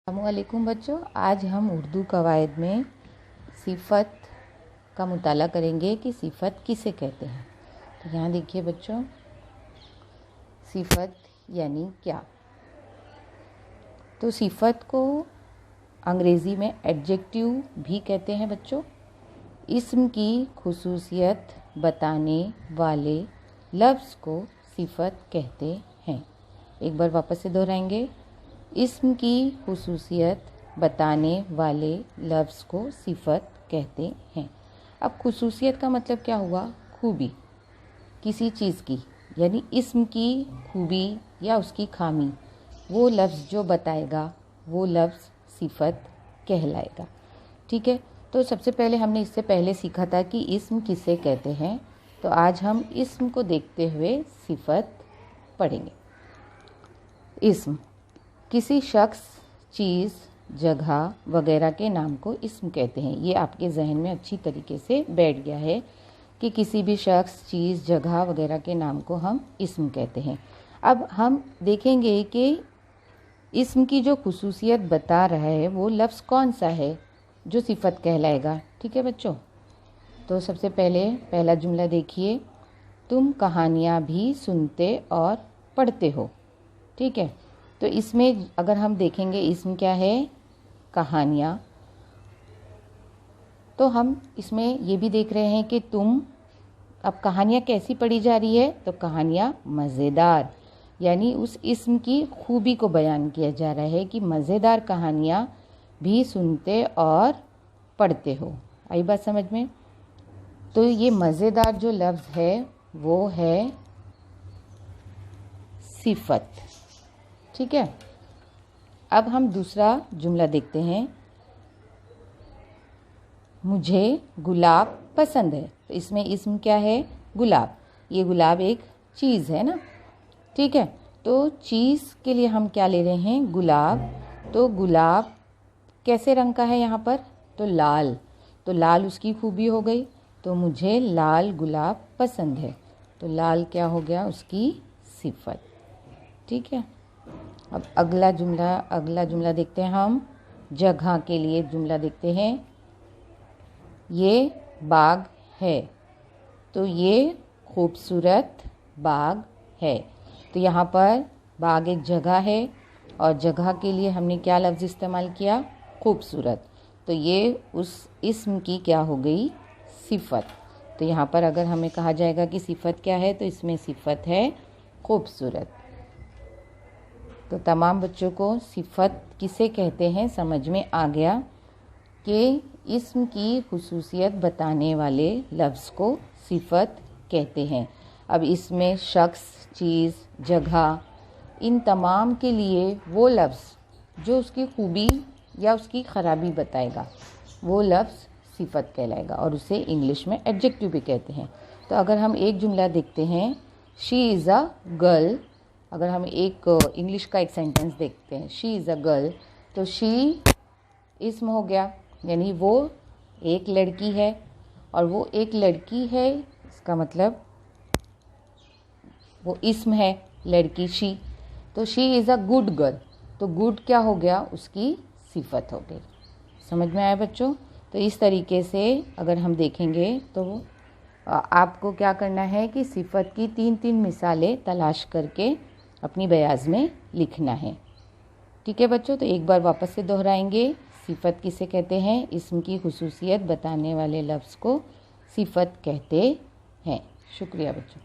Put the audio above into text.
अस्सलामुअलैकुम बच्चों, आज हम उर्दू कवायद में सिफ़त का मुताला करेंगे कि सिफ़त किसे कहते हैं। तो यहाँ देखिए बच्चों, सिफ़त यानी क्या। तो सिफ़त को अंग्रेज़ी में एडजेक्टिव भी कहते हैं बच्चों। इस्म की खुसूसियत बताने वाले लफ्ज़ को सिफ़त कहते हैं। एक बार वापस से दोहराएंगे। इस्म की खुसूसियत बताने वाले लफ्ज़ को सिफ़त कहते हैं। अब खुसूसियत का मतलब क्या हुआ? खूबी किसी चीज़ की, यानी इस्म की खूबी या उसकी खामी, वो लफ्ज़ जो बताएगा वो लफ्ज़ सिफ़त कहलाएगा। ठीक है। तो सबसे पहले हमने इससे पहले सीखा था कि इस्म किसे कहते हैं। तो आज हम इस्म को देखते हुए सिफ़त पढ़ेंगे। इस्म किसी शख्स, चीज़, जगह वगैरह के नाम को इस्म कहते हैं। ये आपके जहन में अच्छी तरीके से बैठ गया है कि किसी भी शख्स, चीज़, जगह वगैरह के नाम को हम इस्म कहते हैं। अब हम देखेंगे कि इस्म की जो खुसूसियत बता रहा है वो लफ्ज़ कौन सा है जो सिफ़त कहलाएगा। ठीक है बच्चों। तो सबसे पहले पहला जुमला देखिए, तुम कहानियाँ भी सुनते और पढ़ते हो। ठीक है। तो इसमें अगर हम देखेंगे इसमें क्या है, कहानियाँ, तो हम इसमें ये भी देख रहे हैं कि तुम, अब कहानियाँ कैसी पढ़ी जा रही है, तो कहानियाँ मज़ेदार, यानी उस इस्म की खूबी को बयान किया जा रहा है कि मज़ेदार कहानियाँ भी सुनते और पढ़ते हो। आई बात समझ में? तो ये मज़ेदार जो लफ्ज़ है वो है सिफ़त। ठीक है। अब हम दूसरा जुमला देखते हैं, मुझे गुलाब पसंद है। तो इसमें इस्म क्या है? गुलाब। ये गुलाब एक चीज़ है ना। ठीक है। तो चीज़ के लिए हम क्या ले रहे हैं? गुलाब। तो गुलाब कैसे रंग का है यहाँ पर? तो लाल। तो लाल उसकी खूबी हो गई। तो मुझे लाल गुलाब पसंद है। तो लाल क्या हो गया? उसकी सिफ़त। ठीक है। अब अगला जुमला देखते हैं हम। जगह के लिए जुमला देखते हैं, ये बाग है। तो ये खूबसूरत बाग है। तो यहाँ पर बाग एक जगह है और जगह के लिए हमने क्या लफ्ज़ इस्तेमाल किया? खूबसूरत। तो ये उस इस्म की क्या हो गई? सिफ़त। तो यहाँ पर अगर हमें कहा जाएगा कि सिफ़त क्या है, तो इसमें सिफ़त है खूबसूरत। तो तमाम बच्चों को सिफ़त किसे कहते हैं समझ में आ गया कि इस्म की खुसूसियत बताने वाले लफ्ज़ को सिफ़त कहते हैं। अब इसमें शख्स, चीज़, जगह, इन तमाम के लिए वो लफ्ज़ जो उसकी खूबी या उसकी ख़राबी बताएगा वो लफ्ज़ सिफ़त कहलाएगा और उसे इंग्लिश में एडजेक्टिव भी कहते हैं। तो अगर हम एक जुमला देखते हैं, शी इज़ अ गर्ल। अगर हम एक इंग्लिश का एक सेंटेंस देखते हैं, शी इज़ अ गर्ल, तो शी इस्म हो गया, यानी वो एक लड़की है। और वो एक लड़की है, इसका मतलब वो इस्म है, लड़की शी। तो she is a good girl. तो गुड क्या हो गया? उसकी सिफ़त हो गई। समझ में आया बच्चों? तो इस तरीके से अगर हम देखेंगे तो आपको क्या करना है कि सिफ़त की 3-3 मिसालें तलाश करके अपनी बयाज़ में लिखना है। ठीक है बच्चों। तो एक बार वापस से दोहराएंगे, सिफ़त किसे कहते हैं? इस्म की खुसूसियत बताने वाले लफ्ज़ को सिफ़त कहते हैं। शुक्रिया बच्चों।